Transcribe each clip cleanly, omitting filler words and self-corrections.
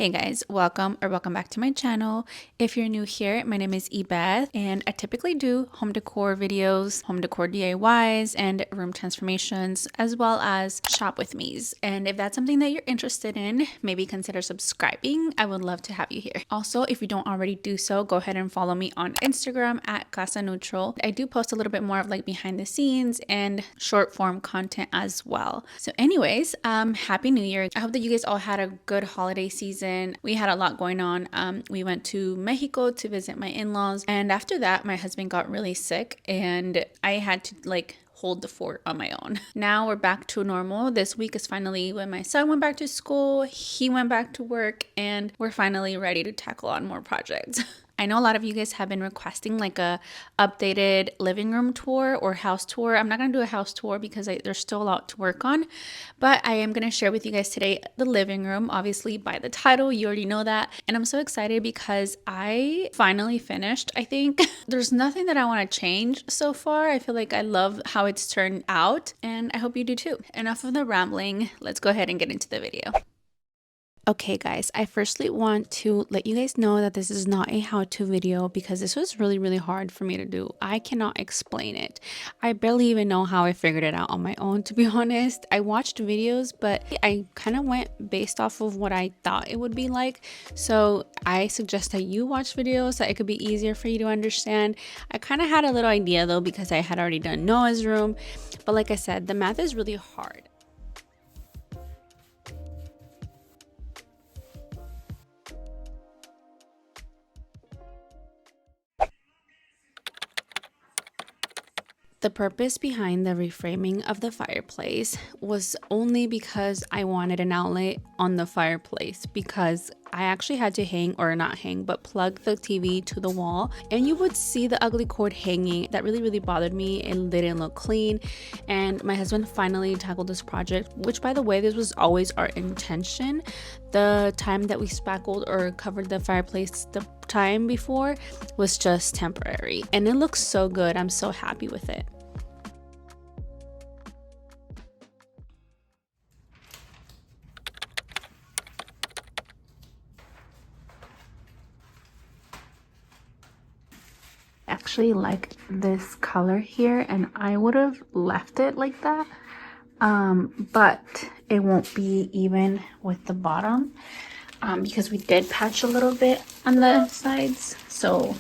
Hey guys, welcome back to my channel. If you're new here, my name is Ibeth and I typically do home decor videos, home decor DIYs, and room transformations, as well as shop with me's. And if that's something that you're interested in, maybe consider subscribing. I would love to have you here. Also, if you don't already do so, go ahead and follow me on Instagram at CASA Neutral. I do post a little bit more of like behind the scenes and short form content as well. So anyways, happy new year. I hope that you guys all had a good holiday season. We had a lot going on. We went to Mexico to visit my in-laws, and after that my husband got really sick and I had to hold the fort on my own. Now we're back to normal. This week is finally when my son went back to school, he went back to work, and we're finally ready to tackle on more projects. I know a lot of you guys have been requesting like a updated living room tour or house tour. I'm not going to do a house tour because there's still a lot to work on, but I am going to share with you guys today the living room. Obviously by the title, you already know that. And I'm so excited because I finally finished, I think. There's nothing that I want to change so far. I feel like I love how it's turned out and I hope you do too. Enough of the rambling. Let's go ahead and get into the video. Okay guys, I firstly want to let you guys know that this is not a how-to video because this was really hard for me to do. I cannot explain it. I barely even know how I figured it out on my own, to be honest. I watched videos, but I kind of went based off of what I thought it would be like. So I suggest that you watch videos so it could be easier for you to understand. I kind of had a little idea though because I had already done Noah's room, but like I said, the math is really hard. The purpose behind the reframing of the fireplace was only because I wanted an outlet on the fireplace, because I actually had to hang, or not hang, but plug the TV to the wall and you would see the ugly cord hanging. That really bothered me. It didn't look clean, and my husband finally tackled this project, which by the way, this was always our intention. The time that we spackled or covered the fireplace the time before was just temporary, and it looks so good. I'm so happy with it. Actually like this color here, and I would have left it like that, but it won't be even with the bottom because we did patch a little bit on the sides, so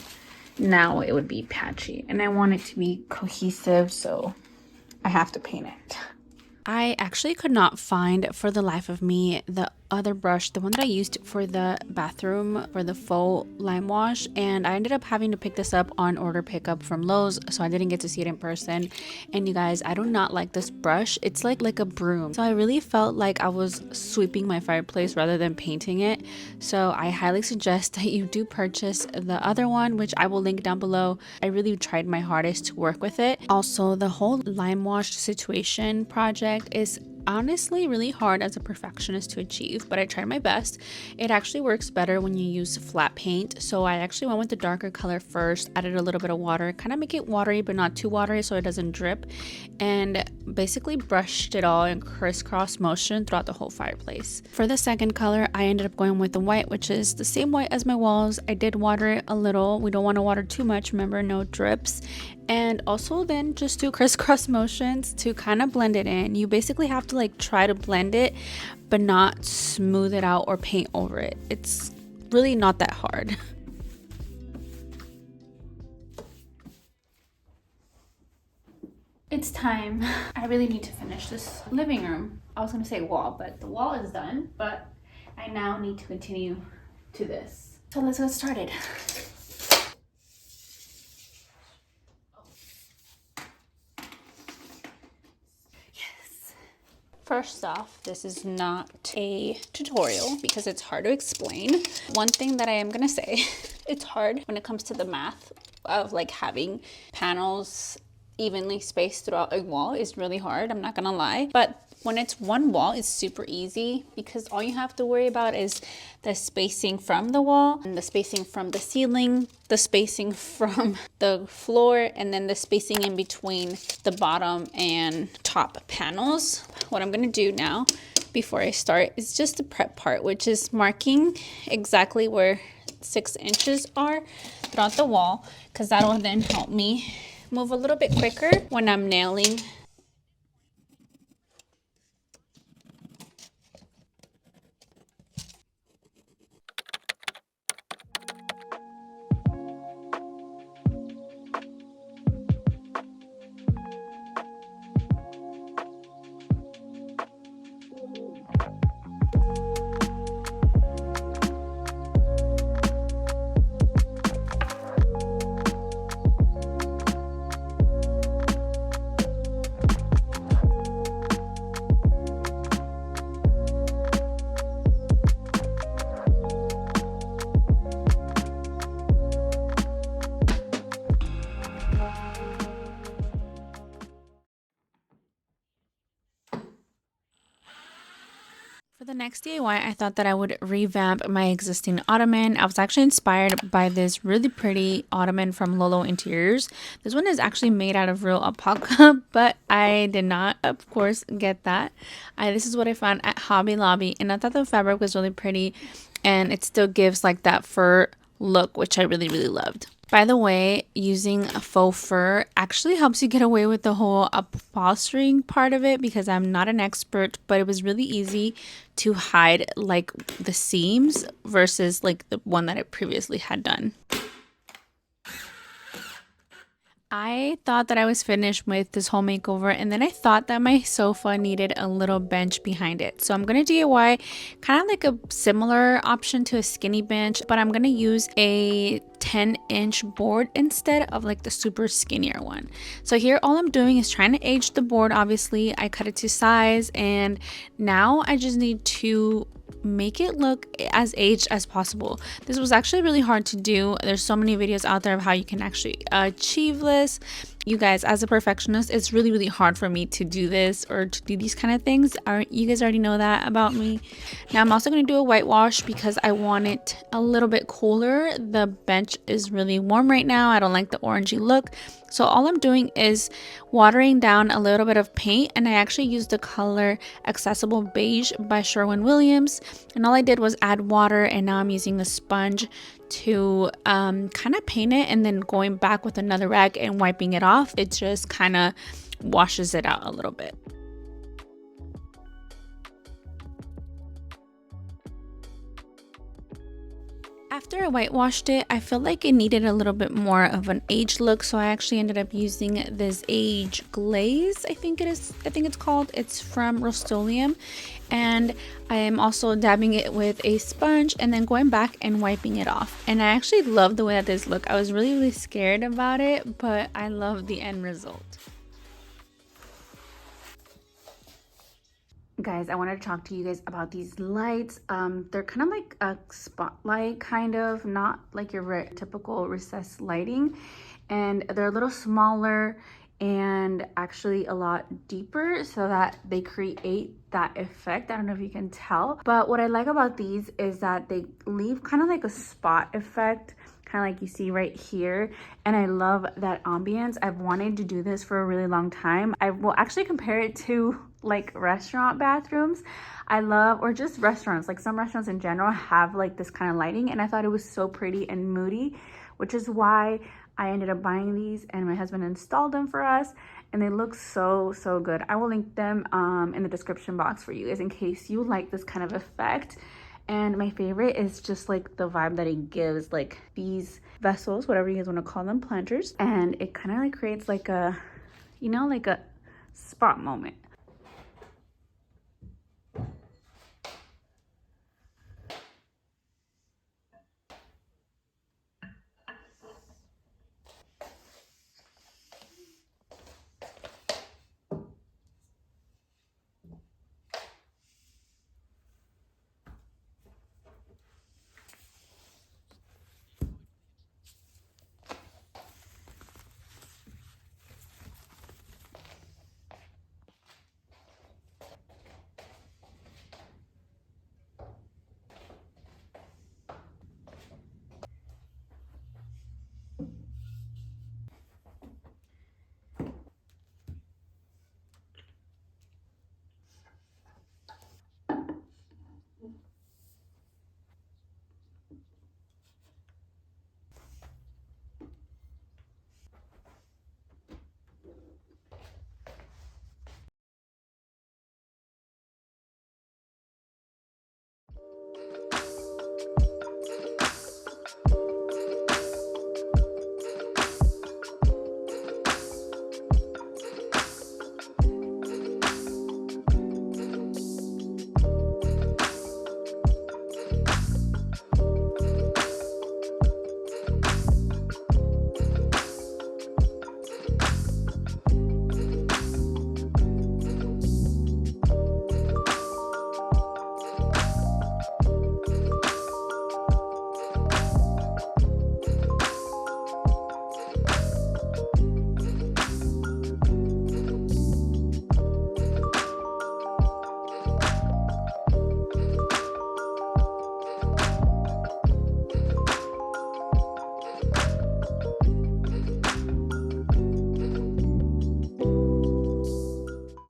now it would be patchy and I want it to be cohesive, so I have to paint it. I actually could not find for the life of me the other brush, the one that I used for the bathroom for the faux lime wash, and I ended up having to pick this up on order pickup from Lowe's, so I didn't get to see it in person. And you guys, I do not like this brush. It's like a broom, so I really felt like I was sweeping my fireplace rather than painting it. So I highly suggest that you do purchase the other one, which I will link down below. I really tried my hardest to work with it. Also, the whole lime wash situation project is honestly really hard as a perfectionist to achieve, but I tried my best. It actually works better when you use flat paint, so I actually went with the darker color first, added a little bit of water, kind of make it watery but not too watery so it doesn't drip, and basically brushed it all in crisscross motion throughout the whole fireplace. For the second color, I ended up going with the white, which is the same white as my walls. I did water it a little. We don't want to water too much, remember, no drips. And also then just do crisscross motions to kind of blend it in. You basically have to try to blend it but not smooth it out or paint over it. It's really not that hard. It's time. I really need to finish this living room. I was gonna say wall, but the wall is done, but I now need to continue to this. So let's get started. First off, this is not a tutorial because it's hard to explain. One thing that I am gonna say, it's hard when it comes to the math of having panels evenly spaced throughout a wall is really hard, I'm not gonna lie. But when it's one wall, it's super easy because all you have to worry about is the spacing from the wall and the spacing from the ceiling, the spacing from the floor, and then the spacing in between the bottom and top panels. What I'm gonna do now, before I start is just the prep part, which is marking exactly where 6 inches are throughout the wall, because that'll then help me move a little bit quicker when I'm nailing. For the next DIY, I thought that I would revamp my existing Ottoman. I was actually inspired by this really pretty Ottoman from Lolo Interiors. This one is actually made out of real alpaca, but I did not, of course, get that. This is what I found at Hobby Lobby, and I thought the fabric was really pretty, and it still gives like that fur look, which I really, really loved. By the way, using a faux fur actually helps you get away with the whole upholstering part of it, because I'm not an expert, but it was really easy to hide like the seams versus like the one that I previously had done. I thought that I was finished with this whole makeover, and then I thought that my sofa needed a little bench behind it. So I'm going to DIY kind of like a similar option to a skinny bench, but I'm going to use a 10-inch board instead of like the super skinnier one. So here all I'm doing is trying to age the board. Obviously I cut it to size, and now I just need to make it look as aged as possible. This was actually really hard to do. There's so many videos out there of how you can actually achieve this. You guys, as a perfectionist, it's really, really hard for me to do this or to do these kind of things. You guys already know that about me. Now I'm also going to do a whitewash because I want it a little bit cooler. The bench is really warm right now. I don't like the orangey look. So all I'm doing is watering down a little bit of paint, and I actually used the color Accessible Beige by Sherwin-Williams, and all I did was add water, and now I'm using a sponge to kind of paint it, and then going back with another rag and wiping it off. It just kind of washes it out a little bit. After I whitewashed it, I felt like it needed a little bit more of an aged look, so I actually ended up using this age glaze, I think it's called. It's from Rust-Oleum, and I am also dabbing it with a sponge and then going back and wiping it off. And I actually love the way that this look. I was really, really scared about it, but I love the end result. Guys, I wanted to talk to you guys about these lights. They're kind of like a spotlight, kind of, not like your typical recessed lighting, and they're a little smaller and actually a lot deeper, so that they create that effect. I don't know if you can tell, but what I like about these is that they leave kind of like a spot effect, kind of like you see right here, and I love that ambience. I've wanted to do this for a really long time. I will actually compare it to like restaurant bathrooms. I love, or just restaurants, like some restaurants in general have like this kind of lighting, and I thought it was so pretty and moody, which is why I ended up buying these, and my husband installed them for us, and they look so good. I will link them in the description box for you guys in case you like this kind of effect. And my favorite is just like the vibe that it gives, like these vessels, whatever you guys want to call them, planters, and it kind of like creates like a, you know, like a spot moment.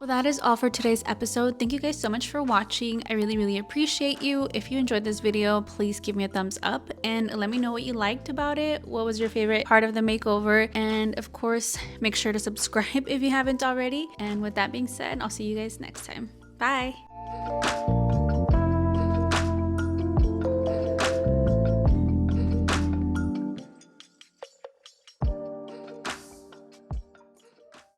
Well, that is all for today's episode. Thank you guys so much for watching. I really appreciate you. If you enjoyed this video, please give me a thumbs up and let me know what you liked about it. What was your favorite part of the makeover? And of course, make sure to subscribe if you haven't already. And with that being said, I'll see you guys next time. Bye.